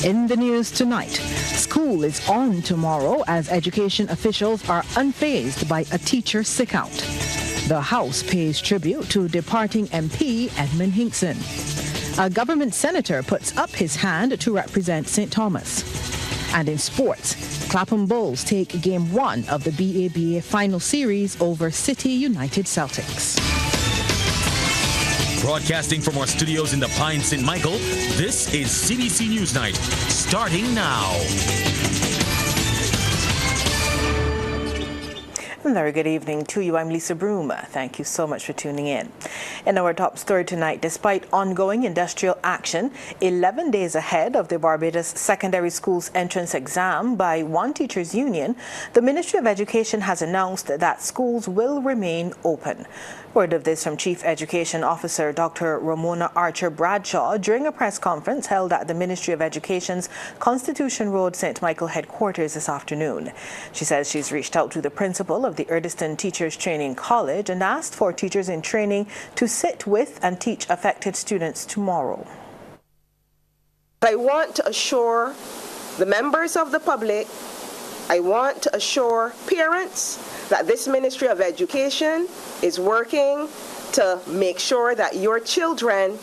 In the news tonight, school is on tomorrow as education officials are unfazed by a teacher sickout. The House pays tribute to departing MP Edmund Hinkson. A government senator puts up his hand to represent St. Thomas. And in sports, Clapham Bulls take Game 1 of the BABA final series over City United Celtics. Broadcasting from our studios in the Pine St. Michael, this is CBC NewsNight, starting now. Very good evening to you. I'm Lisa Broom. Thank you so much for tuning in. In our top story tonight, despite ongoing industrial action, 11 days ahead of the Barbados Secondary Schools entrance exam by one teachers union, the Ministry of Education has announced that schools will remain open. Word of this from Chief Education Officer Dr. Ramona Archer Bradshaw during a press conference held at the Ministry of Education's Constitution Road St. Michael headquarters this afternoon. She says she's reached out to the principal of the Erdiston Teachers Training College and asked for teachers in training to sit with and teach affected students tomorrow. I want to assure the members of the public, I want to assure parents that this Ministry of Education is working to make sure that your children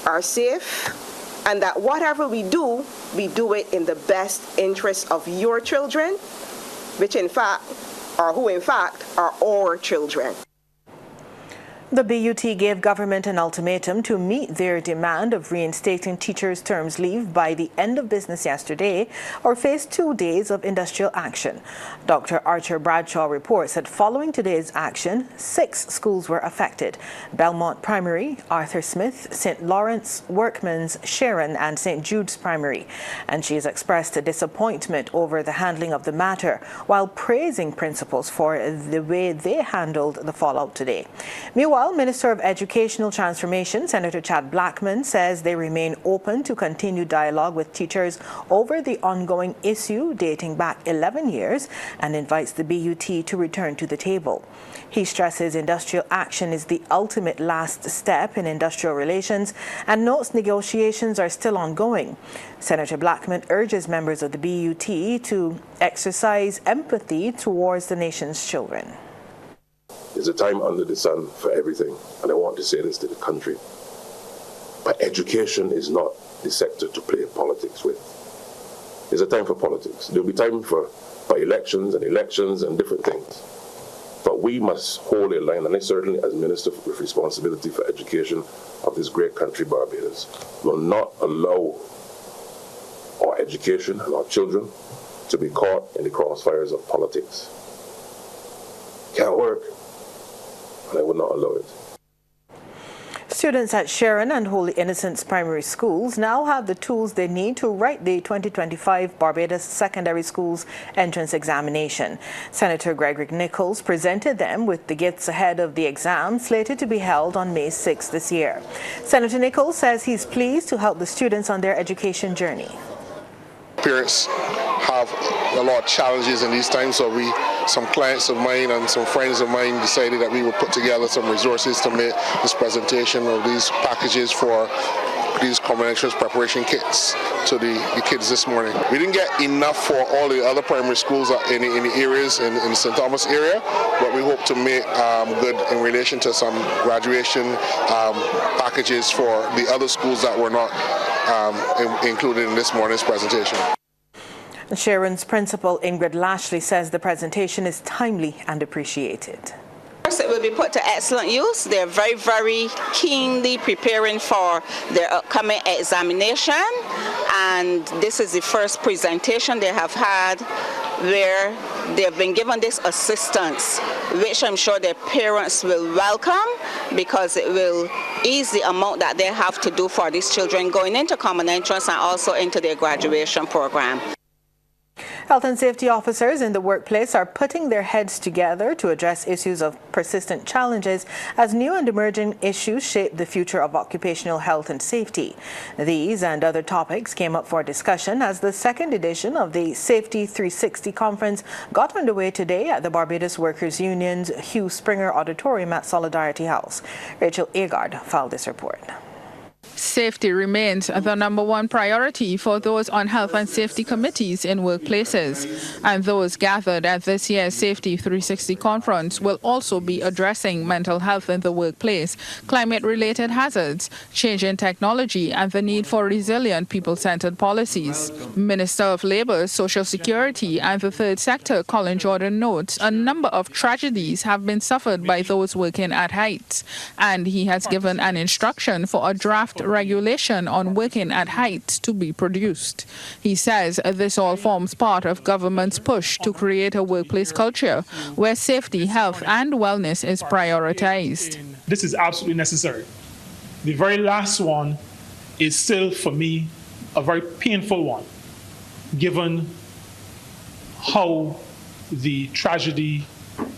are safe and that whatever we do it in the best interest of your children, which in fact, or who in fact are our children. The BUT gave government an ultimatum to meet their demand of reinstating teachers' terms leave by the end of business yesterday or face 2 days of industrial action. Dr. Archer Bradshaw reports that following today's action, 6 schools were affected: Belmont Primary, Arthur Smith, St. Lawrence, Workman's, Sharon and St. Jude's Primary. And she has expressed a disappointment over the handling of the matter while praising principals for the way they handled the fallout today. Meanwhile, Minister of Educational Transformation, Senator Chad Blackman, says they remain open to continued dialogue with teachers over the ongoing issue dating back 11 years and invites the BUT to return to the table. He stresses industrial action is the ultimate last step in industrial relations and notes negotiations are still ongoing. Senator Blackman urges members of the BUT to exercise empathy towards the nation's children. There's a time under the sun for everything, and I want to say this to the country. But education is not the sector to play politics with. There's a time for politics. There'll be time for elections and different things. But we must hold a line, and I certainly, as Minister with responsibility for education of this great country, Barbados, will not allow our education and our children to be caught in the crossfires of politics. Can't work. And I would not allow it. Students at Sharon and Holy Innocents Primary Schools now have the tools they need to write the 2025 Barbados Secondary Schools entrance examination. Senator Gregory Nichols presented them with the gifts ahead of the exam slated to be held on May 6 this year. Senator Nichols says he's pleased to help the students on their education journey. Parents have a lot of challenges in these times, so some clients of mine and some friends of mine decided that we would put together some resources to make this presentation of these packages for these common entrance preparation kits to the kids this morning. We didn't get enough for all the other primary schools in the areas in the St. Thomas area, but we hope to make good in relation to some graduation packages for the other schools that were not included in this morning's presentation. Sharon's principal, Ingrid Lashley, says the presentation is timely and appreciated. It will be put to excellent use. They're very, very keenly preparing for their upcoming examination, and this is the first presentation they have had where they've been given this assistance, which I'm sure their parents will welcome because it will ease the amount that they have to do for these children going into common entrance and also into their graduation program. Health and safety officers in the workplace are putting their heads together to address issues of persistent challenges as new and emerging issues shape the future of occupational health and safety. These and other topics came up for discussion as the second edition of the Safety 360 conference got underway today at the Barbados Workers Union's Hugh Springer Auditorium at Solidarity House. Rachel Agard filed this report. Safety remains the #1 priority for those on health and safety committees in workplaces. And those gathered at this year's Safety 360 conference will also be addressing mental health in the workplace, climate-related hazards, change in technology, and the need for resilient people-centered policies. Minister of Labour, Social Security, and the Third Sector, Colin Jordan, notes a number of tragedies have been suffered by those working at heights, and he has given an instruction for a draft regulation on working at heights to be produced. He says this all forms part of government's push to create a workplace culture where safety, health, and wellness is prioritized. This is absolutely necessary. The very last one is still, for me, a very painful one, given how the tragedy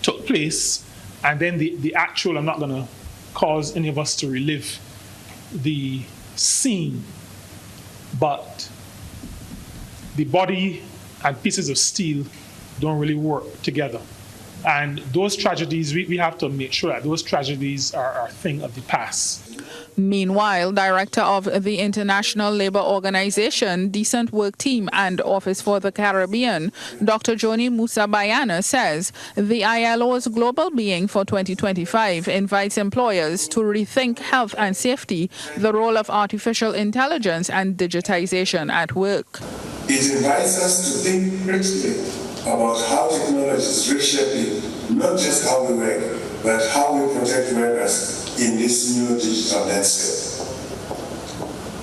took place, and then the actual, I'm not going to cause any of us to relive the scene, but the body and pieces of steel don't really work together. And those tragedies, we have to make sure that those tragedies are a thing of the past. Meanwhile, Director of the International Labour Organization, Decent Work Team and Office for the Caribbean, Dr. Joni Musa Bayana, says the ILO's Global Being for 2025 invites employers to rethink health and safety, the role of artificial intelligence and digitization at work. It invites us to think critically about how technology is reshaping not just how we work, but how we protect workers in this new digital landscape.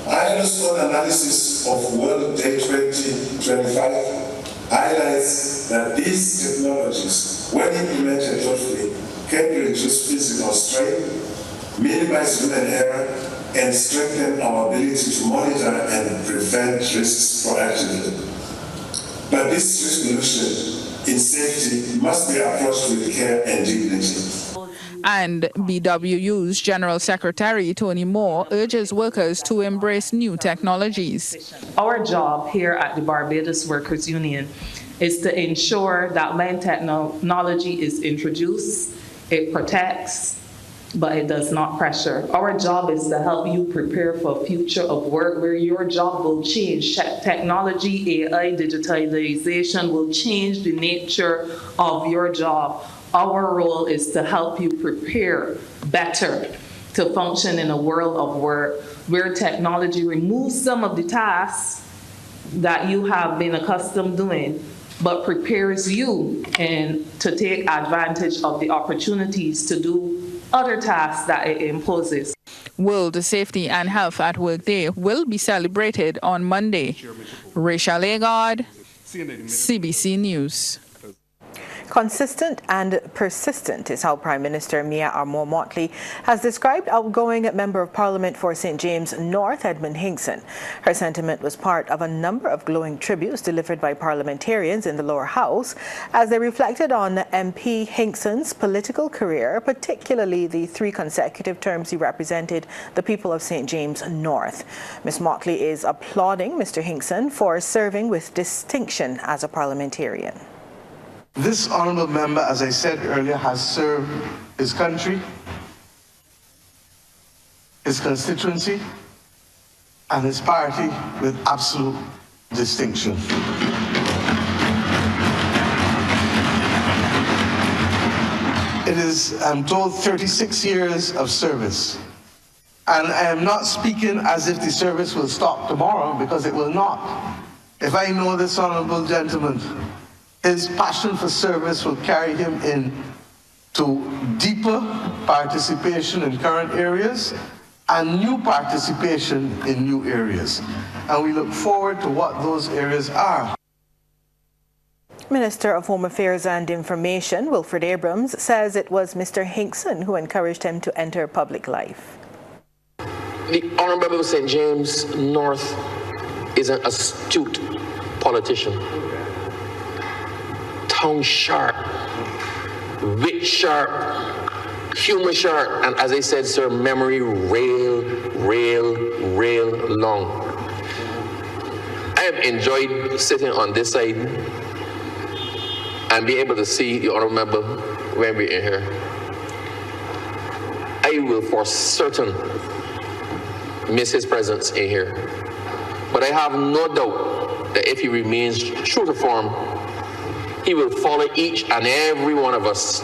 ILO's own analysis of World Day 2025 highlights that these technologies, when implemented thoughtfully, can reduce physical strain, minimize human error, and strengthen our ability to monitor and prevent risks proactively. But this resolution in safety must be approached with care and dignity. And BWU's General Secretary Tony Moore urges workers to embrace new technologies. Our job here at the Barbados Workers Union is to ensure that when technology is introduced, it protects, but it does not pressure. Our job is to help you prepare for a future of work where your job will change. Technology, AI, digitalization will change the nature of your job. Our role is to help you prepare better to function in a world of work where technology removes some of the tasks that you have been accustomed doing, but prepares you and to take advantage of the opportunities to do other tasks that it imposes. World Safety and Health at Work Day will be celebrated on Monday. Rachel Agard, CBC News. Consistent and persistent is how Prime Minister Mia Armour-Motley has described outgoing Member of Parliament for St. James North, Edmund Hinkson. Her sentiment was part of a number of glowing tributes delivered by parliamentarians in the lower house as they reflected on MP Hinkson's political career, particularly the 3 consecutive terms he represented the people of St. James North. Ms. Motley is applauding Mr. Hinkson for serving with distinction as a parliamentarian. This honourable member, as I said earlier, has served his country, his constituency, and his party with absolute distinction. It is, I'm told, 36 years of service. And I am not speaking as if the service will stop tomorrow, because it will not. If I know this honourable gentleman, his passion for service will carry him in to deeper participation in current areas and new participation in new areas. And we look forward to what those areas are. Minister of Home Affairs and Information, Wilfred Abrams, says it was Mr. Hinkson who encouraged him to enter public life. The Honourable Member of St. James North is an astute politician. Tongue sharp, wit sharp, humor sharp, and as I said, sir, memory rail long. I have enjoyed sitting on this side and be able to see the honourable member when we're in here. I will for certain miss his presence in here. But I have no doubt that if he remains true to form, he will follow each and every one of us.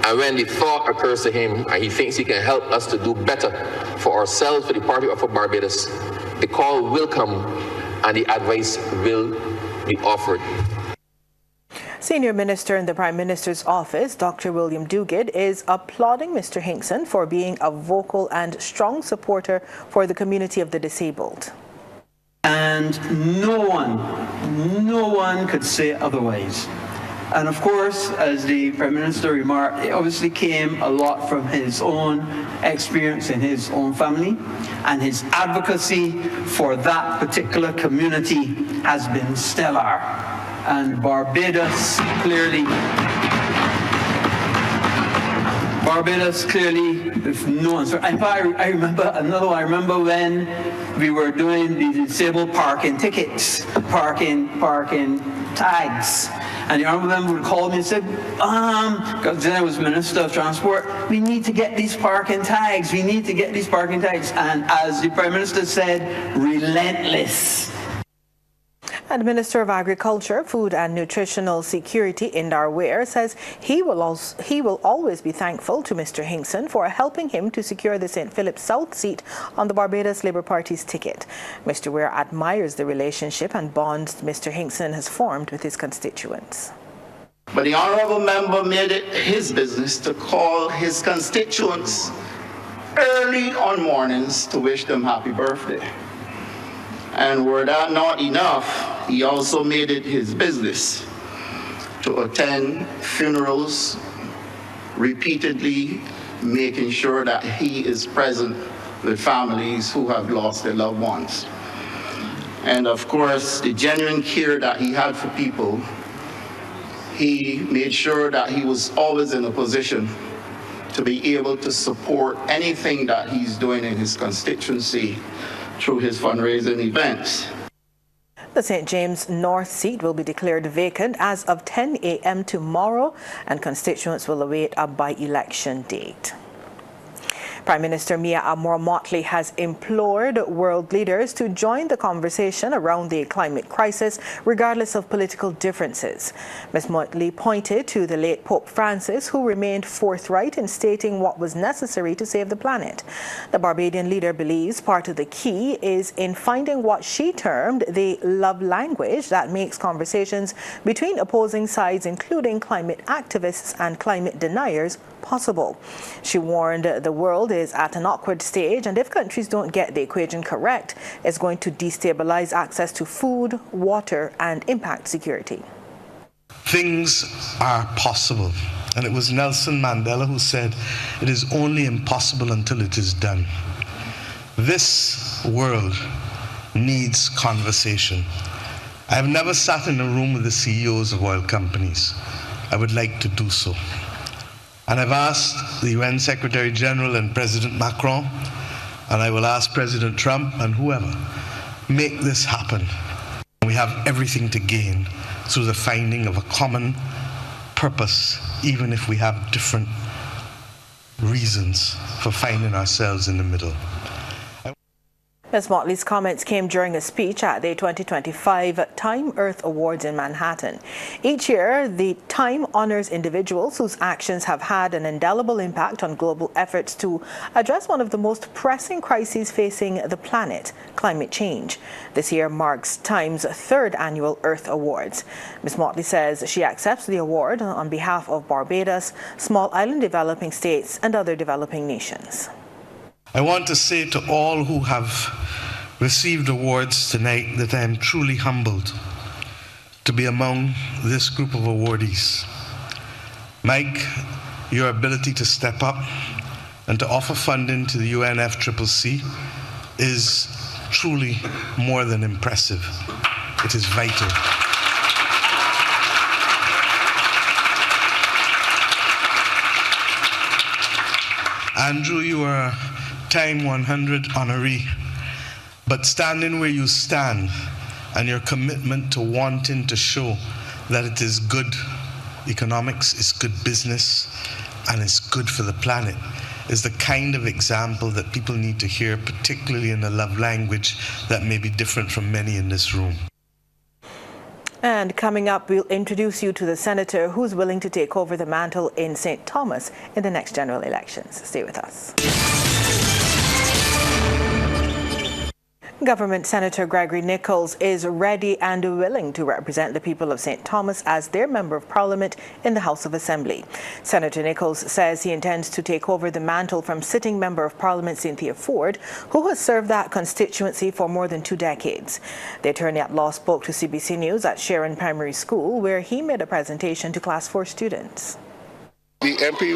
And when the thought occurs to him and he thinks he can help us to do better for ourselves, for the party, or for Barbados, the call will come and the advice will be offered. Senior Minister in the Prime Minister's office, Dr. William Duguid, is applauding Mr. Hinkson for being a vocal and strong supporter for the community of the disabled. And no one could say otherwise. And of course, as the Prime Minister remarked, it obviously came a lot from his own experience in his own family, and his advocacy for that particular community has been stellar. And Barbados clearly, if no one. In fact, I remember another one. I remember when we were doing the disabled parking tickets, parking tags. And the honourable member would call me and said, because then I was Minister of Transport, we need to get these parking tags. We need to get these parking tags. And as the Prime Minister said, relentless. And Minister of Agriculture, Food and Nutritional Security, Indar Ware, says he will always be thankful to Mr. Hinkson for helping him to secure the St. Philip South seat on the Barbados Labour Party's ticket. Mr. Ware admires the relationship and bonds Mr. Hinkson has formed with his constituents. But the honourable member made it his business to call his constituents early on mornings to wish them happy birthday. And were that not enough, he also made it his business to attend funerals, repeatedly making sure that he is present with families who have lost their loved ones. And of course, the genuine care that he had for people, he made sure that he was always in a position to be able to support anything that he's doing in his constituency through his fundraising events. The St. James North seat will be declared vacant as of 10 a.m. tomorrow, and constituents will await a by-election date. Prime Minister Mia Amor-Motley has implored world leaders to join the conversation around the climate crisis, regardless of political differences. Ms. Motley pointed to the late Pope Francis, who remained forthright in stating what was necessary to save the planet. The Barbadian leader believes part of the key is in finding what she termed the love language that makes conversations between opposing sides, including climate activists and climate deniers, possible. She warned the world is at an awkward stage, and if countries don't get the equation correct, it's going to destabilize access to food, water, and impact security. Things are possible, and it was Nelson Mandela who said, "It is only impossible until it is done." This world needs conversation. I've never sat in a room with the CEOs of oil companies. I would like to do so. And I've asked the UN Secretary General and President Macron, and I will ask President Trump and whoever, make this happen. We have everything to gain through the finding of a common purpose, even if we have different reasons for finding ourselves in the middle. Ms. Motley's comments came during a speech at the 2025 Time Earth Awards in Manhattan. Each year, the Time honors individuals whose actions have had an indelible impact on global efforts to address one of the most pressing crises facing the planet, climate change. This year marks Time's third annual Earth Awards. Ms. Motley says she accepts the award on behalf of Barbados, small island developing states, and other developing nations. I want to say to all who have received awards tonight that I am truly humbled to be among this group of awardees. Mike, your ability to step up and to offer funding to the UNFCCC is truly more than impressive. It is vital. Andrew, you are Time 100 honoree, but standing where you stand and your commitment to wanting to show that it is good economics, it's good business, and it's good for the planet is the kind of example that people need to hear, particularly in a love language that may be different from many in this room. And coming up, we'll introduce you to the senator who's willing to take over the mantle in St. Thomas in the next general elections. Stay with us. Government Senator Gregory Nichols is ready and willing to represent the people of St. Thomas as their Member of Parliament in the House of Assembly. Senator Nichols says he intends to take over the mantle from sitting Member of Parliament Cynthia Ford, who has served that constituency for more than 2 decades. The attorney at law spoke to CBC News at Sharon Primary School, where he made a presentation to Class 4 students. The MP,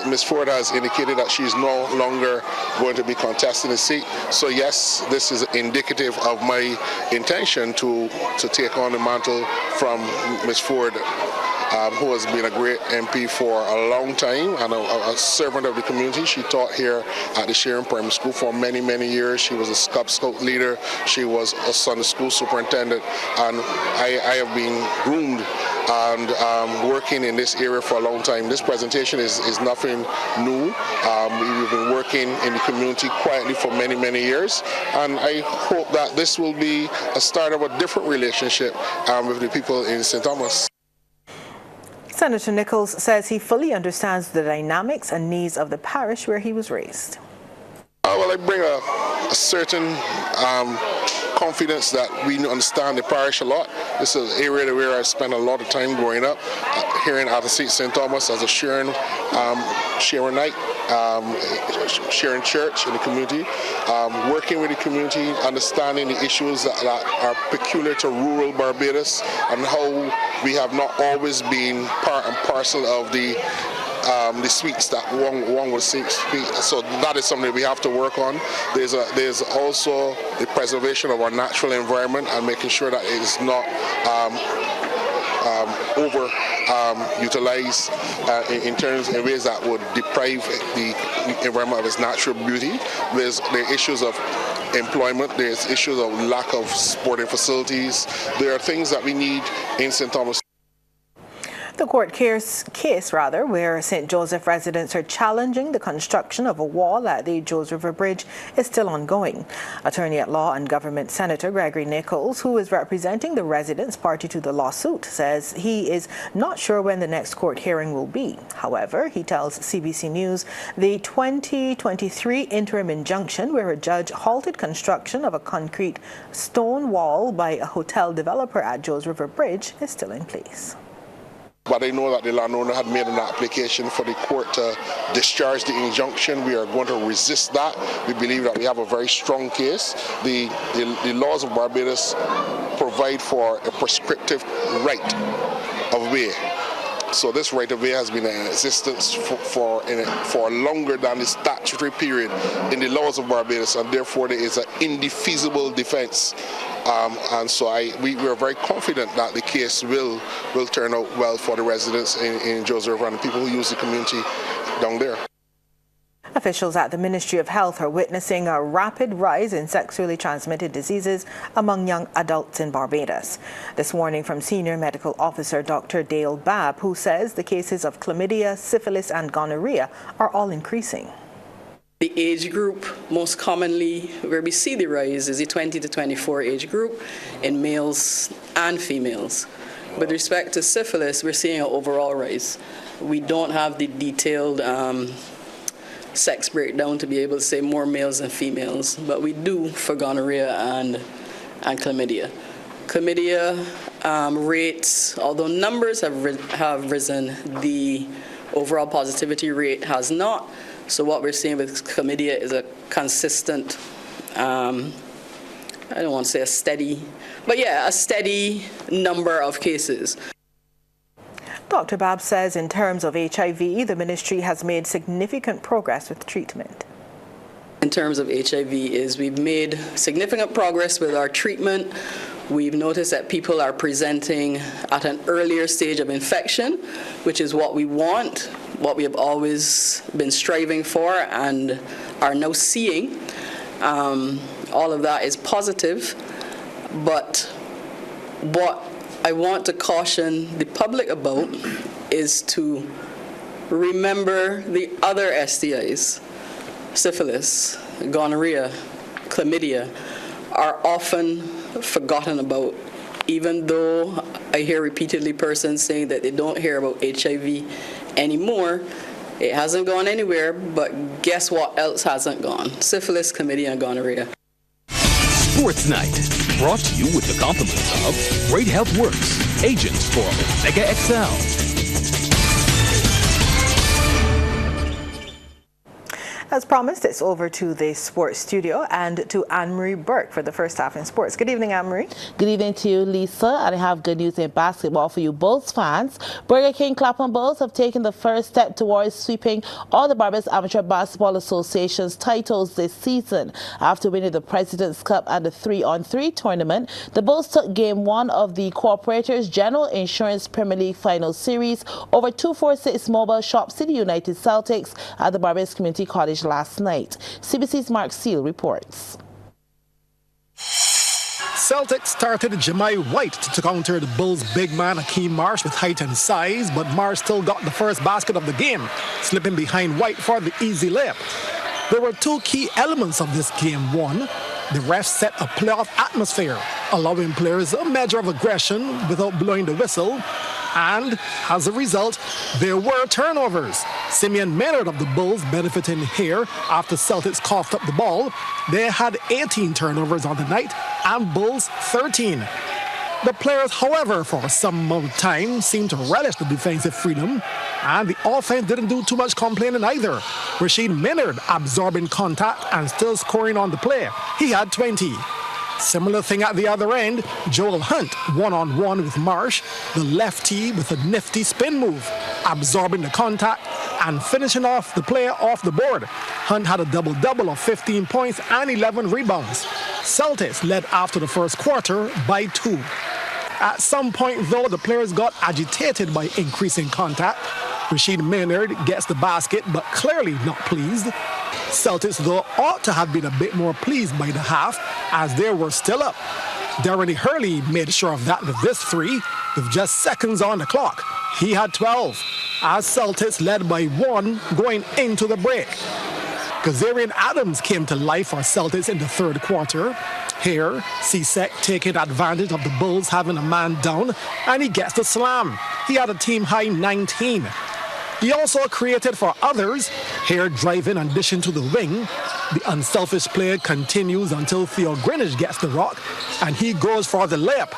Ms. Ford, has indicated that she is no longer going to be contesting the seat. So yes, this is indicative of my intention to take on the mantle from Ms. Ford, who has been a great MP for a long time and a servant of the community. She taught here at the Sharon Primary School for many, many years. She was a Cub Scout leader. She was a Sunday school superintendent, and I have been groomed and working in this area for a long time. This presentation is nothing new. We've been working in the community quietly for many, many years, and I hope that this will be a start of a different relationship with the people in St. Thomas. Senator Nichols says he fully understands the dynamics and needs of the parish where he was raised. Well, I bring a certain confidence that we understand the parish a lot. This is an area where I spent a lot of time growing up, here in St. Thomas as a Sharonite, Sharon Church in the community, working with the community, understanding the issues that are peculiar to rural Barbados and how we have not always been part and parcel of the sweets that one would speak. So that is something we have to work on. There's also the preservation of our natural environment and making sure that it is not utilized in ways that would deprive the environment of its natural beauty. There's the issues of employment. There's issues of lack of sporting facilities. There are things that we need in St. Thomas. The court case where St. Joseph residents are challenging the construction of a wall at the Joes River Bridge is still ongoing. Attorney at law and government Senator Gregory Nichols, who is representing the residents party to the lawsuit, says he is not sure when the next court hearing will be. However, he tells CBC News the 2023 interim injunction where a judge halted construction of a concrete stone wall by a hotel developer at Joes River Bridge is still in place. But I know that the landowner had made an application for the court to discharge the injunction. We are going to resist that. We believe that we have a very strong case. The laws of Barbados provide for a prescriptive right of way. So this right of way has been in existence for longer than the statutory period in the laws of Barbados, and therefore there is an indefeasible defense. And so we are very confident that the case will turn out well for the residents in Joes River and the people who use the community down there. Officials at the Ministry of Health are witnessing a rapid rise in sexually transmitted diseases among young adults in Barbados. This warning from Senior Medical Officer Dr. Dale Babb, who says the cases of chlamydia, syphilis and gonorrhea are all increasing. The age group most commonly where we see the rise is the 20 to 24 age group in males and females. With respect to syphilis, we're seeing an overall rise. We don't have the detailed sex breakdown to be able to say more males than females, but we do for gonorrhea and chlamydia. Chlamydia rates, although numbers have risen, the overall positivity rate has not. So what we're seeing with chlamydia is a consistent, I don't want to say a steady, but yeah, a steady number of cases. Dr. Babb says in terms of HIV, the ministry has made significant progress with treatment. In terms of HIV, we've made significant progress with our treatment. We've noticed that people are presenting at an earlier stage of infection, which is what we want, what we have always been striving for and are now seeing. All of that is positive, but what I want to caution the public about is to remember the other STIs. syphilis, gonorrhea, chlamydia are often forgotten about, even though I hear repeatedly persons saying that they don't hear about HIV anymore. It hasn't gone anywhere, but guess what else hasn't gone? Syphilis, chlamydia, and gonorrhea. Sports Night, brought to you with the compliments of Great Health Works, agents for Omega XL. As promised, it's over to the sports studio and to Anne-Marie Burke for the first half in sports. Good evening, Anne-Marie. Good evening to you, Lisa. And I have good news in basketball for you Bulls fans. Burger King Clapham Bulls have taken the first step towards sweeping all the Barbados Amateur Basketball Association's titles this season. After winning the President's Cup and the 3-on-3 tournament, the Bulls took Game 1 of the Cooperators General Insurance Premier League Final Series over 246 Mobile Shop City United Celtics at the Barbados Community College last night. CBC's Mark Seal reports. Celtics started Jemai White to counter the Bulls' big man Akeem Marsh with height and size, but Marsh still got the first basket of the game, slipping behind White for the easy layup. There were two key elements of this Game 1. The refs set a playoff atmosphere, allowing players a measure of aggression without blowing the whistle. And as a result, there were turnovers. Simeon Maynard of the Bulls benefiting here after Celtics coughed up the ball. They had 18 turnovers on the night and Bulls 13. The players, however, for some amount of time seemed to relish the defensive freedom, and the offense didn't do too much complaining either. Rashid Maynard absorbing contact and still scoring on the play. He had 20. Similar thing at the other end, Joel Hunt one-on-one with Marsh, the lefty with a nifty spin move, absorbing the contact and finishing off the play off the board. Hunt had a double-double of 15 points and 11 rebounds. Celtics led after the first quarter by 2. At some point, though, the players got agitated by increasing contact. Rashid Maynard gets the basket, but clearly not pleased. Celtics, though, ought to have been a bit more pleased by the half, as they were still up. Darren Hurley made sure of that with this 3, with just seconds on the clock. He had 12, as Celtics led by 1 going into the break. Kazarian Adams came to life for Celtics in the third quarter. Here, Cesek taking advantage of the Bulls having a man down, and he gets the slam. He had a team-high 19. He also created for others. Here, driving and dishing to the wing. The unselfish play continues until Theo Greenwich gets the rock, and he goes for the layup,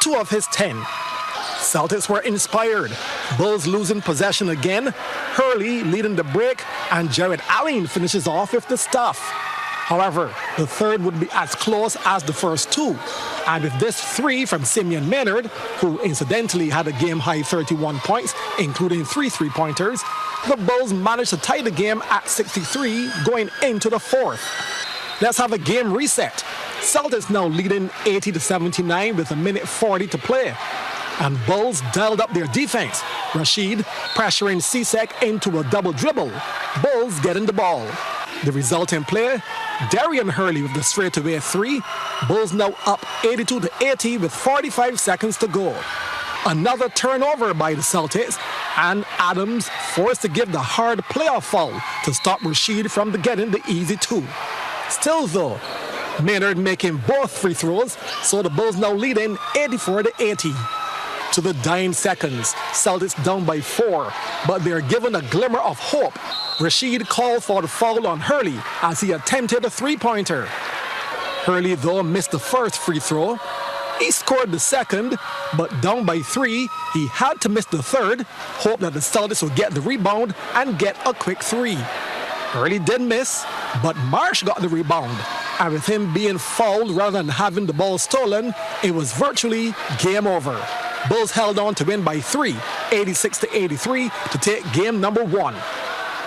2 of his 10. Celtics were inspired. Bulls losing possession again. Hurley leading the break, and Jared Allen finishes off with the stuff. However, the third would be as close as the first 2. And with this 3 from Simeon Maynard, who incidentally had a game-high 31 points, including 3 three-pointers, the Bulls managed to tie the game at 63 going into the fourth. Let's have a game reset. Celtics now leading 80-79 with 1:40 to play. And Bulls dialed up their defense. Rashid pressuring Cesek into a double dribble. Bulls getting the ball. The resulting play, Darian Hurley with the straightaway 3. Bulls now up 82-80 with 45 seconds to go. Another turnover by the Celtics, and Adams forced to give the hard playoff foul to stop Rashid from getting the easy 2. Still though, Maynard making both free throws, so the Bulls now leading 84-80. To the dying seconds, Celtics down by 4, but they're given a glimmer of hope. Rashid called for the foul on Hurley as he attempted a 3-pointer. Hurley, though, missed the first free throw. He scored the second, but down by 3, he had to miss the third, hope that the Celtics would get the rebound and get a quick 3. Hurley did miss, but Marsh got the rebound. And with him being fouled rather than having the ball stolen, it was virtually game over. Bulls held on to win by 3, 86-83, to take game number 1.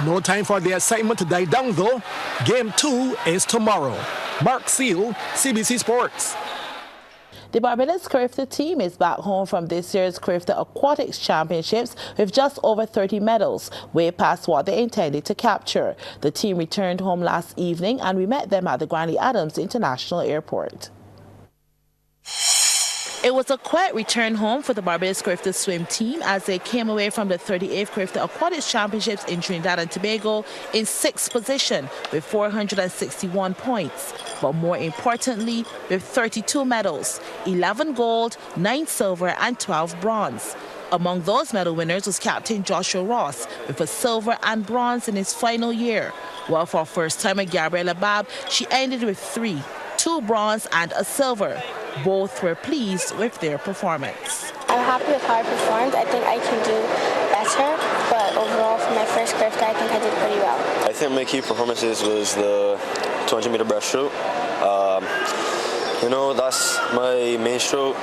No time for the excitement to die down, though. Game 2 is tomorrow. Mark Seal, CBC Sports. The Barbados CARIFTA team is back home from this year's CARIFTA Aquatics Championships with just over 30 medals, way past what they intended to capture. The team returned home last evening, and we met them at the Granley Adams International Airport. It was a quiet return home for the Barbados CARIFTA swim team as they came away from the 38th CARIFTA Aquatics Championships in Trinidad and Tobago in 6th position with 461 points. But more importantly, with 32 medals, 11 gold, 9 silver and 12 bronze. Among those medal winners was Captain Joshua Ross with a silver and bronze in his final year. While for first-timer Gabriella Babb, she ended with 3, 2 bronze and a silver. Both were pleased with their performance. I'm happy with how I performed. I think I can do better, but overall for my first CARIFTA, I think I did pretty well. I think my key performances was the 200-meter breaststroke. That's my main stroke,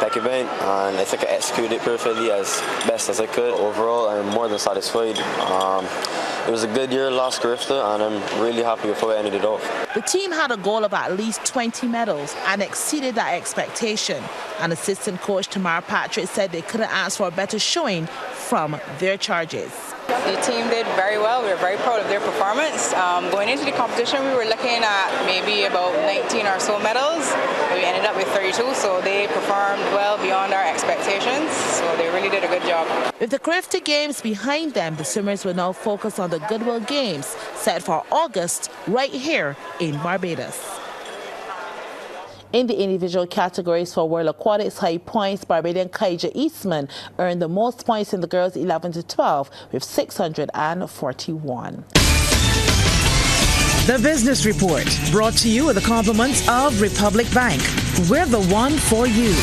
back event, and I think I executed it perfectly as best as I could. Overall, I'm more than satisfied. It was a good year last CARIFTA, and I'm really happy with how I ended it off. The team had a goal of at least 20 medals and exceeded that expectation. And assistant coach Tamara Patrick said they couldn't ask for a better showing from their charges. The team did very well. We were very proud of their performance. Going into the competition, we were looking at maybe about 19 or so medals. We ended up with 32, so they performed well beyond our expectations. So they really did a good job. With the CARIFTA Games behind them, the swimmers will now focus on the Goodwill Games set for August right here in Barbados. In the individual categories for World Aquatics High Points, Barbadian Kaija Eastman earned the most points in the girls 11 to 12 with 641. The Business Report, brought to you with the compliments of Republic Bank. We're the one for you.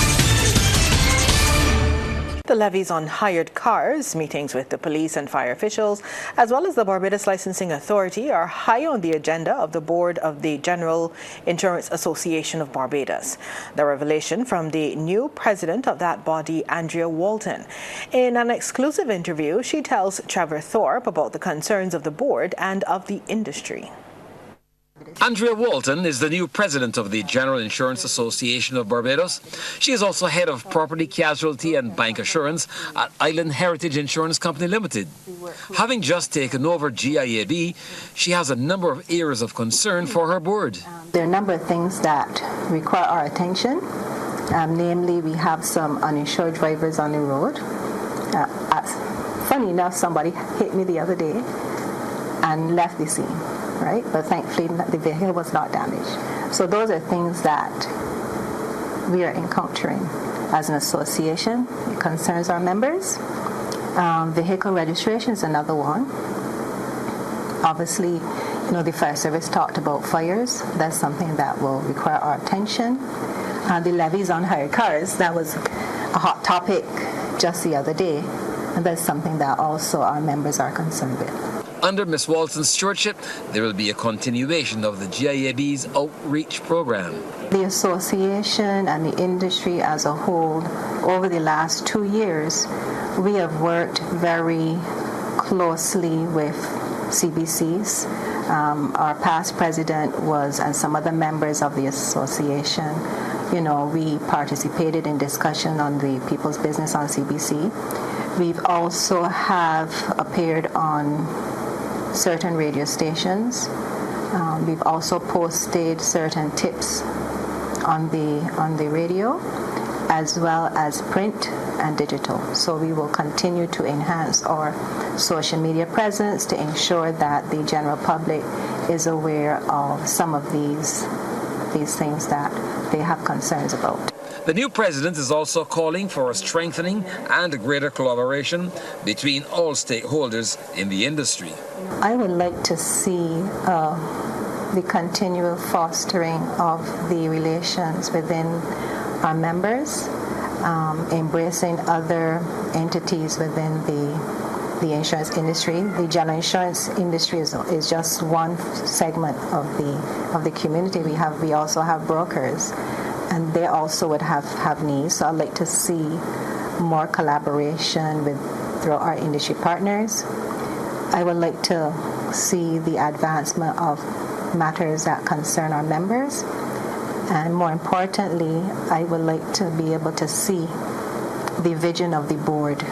The levies on hired cars, meetings with the police and fire officials, as well as the Barbados Licensing Authority are high on the agenda of the board of the General Insurance Association of Barbados. The revelation from the new president of that body, Andrea Walton. In an exclusive interview, she tells Trevor Thorpe about the concerns of the board and of the industry. Andrea Walton is the new president of the General Insurance Association of Barbados. She is also head of Property, Casualty and Bank Assurance at Island Heritage Insurance Company Limited. Having just taken over GIAB, she has a number of areas of concern for her board. There are a number of things that require our attention. Namely, we have some uninsured drivers on the road. Funny enough, somebody hit me the other day and left the scene. Right? But thankfully the vehicle was not damaged. So those are things that we are encountering as an association. It concerns our members. Vehicle registration is another one. Obviously, the fire service talked about fires. That's something that will require our attention. The levies on hired cars, that was a hot topic just the other day. And that's something that also our members are concerned with. Under Ms. Walton's stewardship, there will be a continuation of the GIAB's outreach program. The association and the industry as a whole, over the last 2 years, we have worked very closely with CBCs. Our past president and some other members of the association, we participated in discussion on the People's Business on CBC. We've also have appeared on certain radio stations. We've also posted certain tips on the radio, as well as print and digital. So we will continue to enhance our social media presence to ensure that the general public is aware of some of these things that they have concerns about. The new president is also calling for a strengthening and a greater collaboration between all stakeholders in the industry. I would like to see the continual fostering of the relations within our members, embracing other entities within the insurance industry. The general insurance industry is just one segment of the community. We also have brokers, and they also would have needs. So I'd like to see more collaboration through our industry partners. I would like to see the advancement of matters that concern our members. And more importantly, I would like to be able to see the vision of the board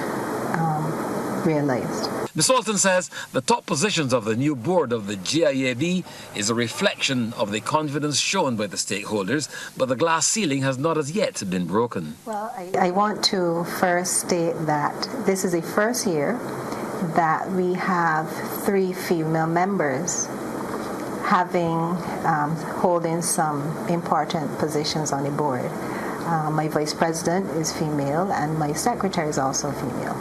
realized. Ms. Walton says the top positions of the new board of the GIAB is a reflection of the confidence shown by the stakeholders, but the glass ceiling has not as yet been broken. Well, I want to first state that this is the first year that we have 3 female members holding some important positions on the board. My vice president is female and my secretary is also female.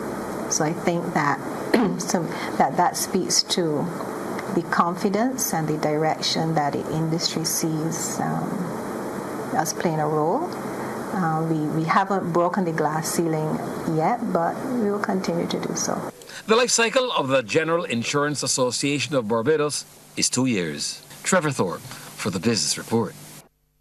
So I think that that speaks to the confidence and the direction that the industry sees us playing a role. We haven't broken the glass ceiling yet, but we will continue to do so. The life cycle of the General Insurance Association of Barbados is 2 years. Trevor Thorpe for the Business Report.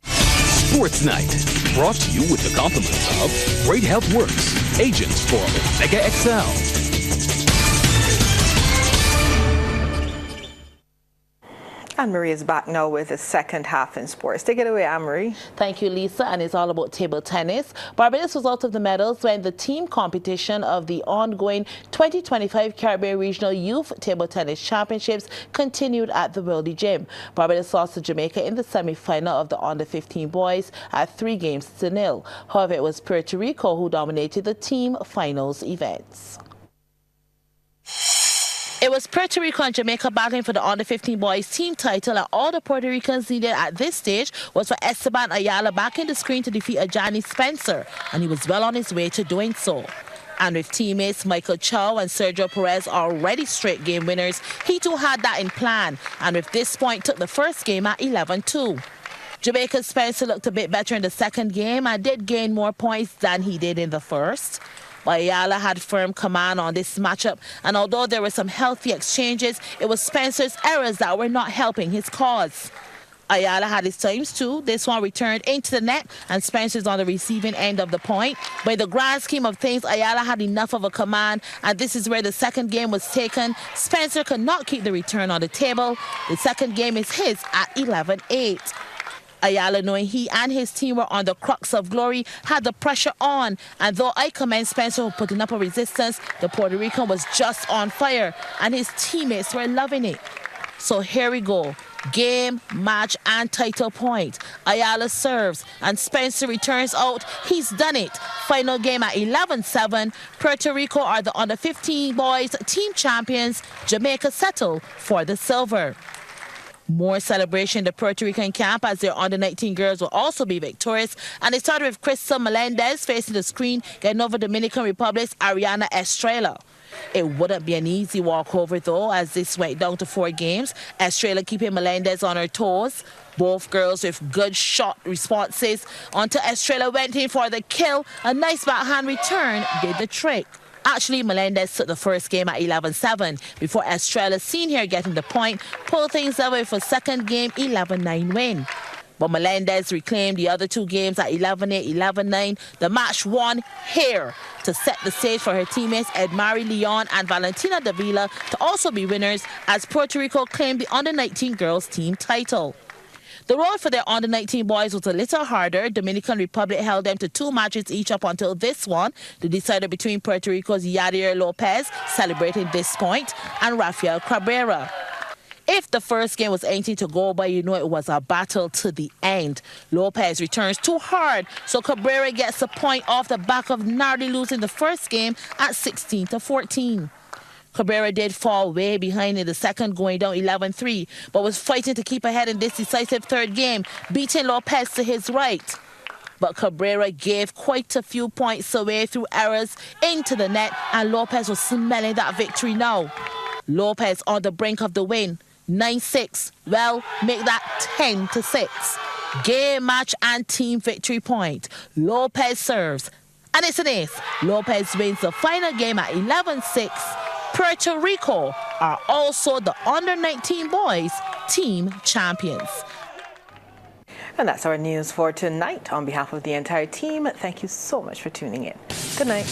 Sports Night, brought to you with the compliments of Great Health Works, agents for Omega XL. Anne-Marie is back now with the second half in sports. Take it away, Anne-Marie. Thank you, Lisa, and it's all about table tennis. Barbados was out of the medals when the team competition of the ongoing 2025 Caribbean Regional Youth Table Tennis Championships continued at the Worldy Gym. Barbados lost to Jamaica in the semi-final of the under-15 boys at 3-0. However, it was Puerto Rico who dominated the team finals events. It was Puerto Rico and Jamaica battling for the under-15 boys team title, and all the Puerto Ricans needed at this stage was for Esteban Ayala back in the screen to defeat Ajani Spencer, and he was well on his way to doing so. And with teammates Michael Chow and Sergio Perez already straight game winners, he too had that in plan, and with this point took the first game at 11-2. Jamaica's Spencer looked a bit better in the second game and did gain more points than he did in the first. Ayala had firm command on this matchup, and although there were some healthy exchanges, it was Spencer's errors that were not helping his cause. Ayala had his times too. This one returned into the net, and Spencer's on the receiving end of the point. But in the grand scheme of things, Ayala had enough of a command, and this is where the second game was taken. Spencer could not keep the return on the table. The second game is his at 11-8. Ayala, knowing he and his team were on the crux of glory, had the pressure on, and though I commend Spencer for putting up a resistance, the Puerto Rican was just on fire, and his teammates were loving it. So here we go. Game, match, and title point. Ayala serves, and Spencer returns out. He's done it. Final game at 11-7. Puerto Rico are the under-15 boys team champions. Jamaica settle for the silver. More celebration in the Puerto Rican camp as their under-19 girls will also be victorious. And it started with Crystal Melendez facing the screen, getting over Dominican Republic's Ariana Estrella. It wouldn't be an easy walkover, though, as this went down to 4 games. Estrella keeping Melendez on her toes. Both girls with good shot responses. Until Estrella went in for the kill. A nice backhand return did the trick. Actually, Melendez took the first game at 11-7 before Estrella, seen here getting the point, pulled things away for second game 11-9 win. But Melendez reclaimed the other 2 games at 11-8, 11-9. The match won here to set the stage for her teammates Edmari Leon and Valentina Davila to also be winners as Puerto Rico claimed the under-19 girls team title. The road for their under-19 boys was a little harder. Dominican Republic held them to 2 matches each up until this one, the decider between Puerto Rico's Yadier Lopez, celebrating this point, and Rafael Cabrera. If the first game was anything to go by, you know it was a battle to the end. Lopez returns too hard, so Cabrera gets a point off the back of narrowly losing the first game at 16-14. Cabrera did fall way behind in the second, going down 11-3, but was fighting to keep ahead in this decisive third game, beating Lopez to his right. But Cabrera gave quite a few points away through errors into the net, and Lopez was smelling that victory now. Lopez on the brink of the win, 9-6. Well, make that 10-6. Game, match, and team victory point. Lopez serves, and it's an ace. Lopez wins the final game at 11-6. Puerto Rico are also the under-19 boys team champions. And that's our news for tonight. On behalf of the entire team, thank you so much for tuning in. Good night.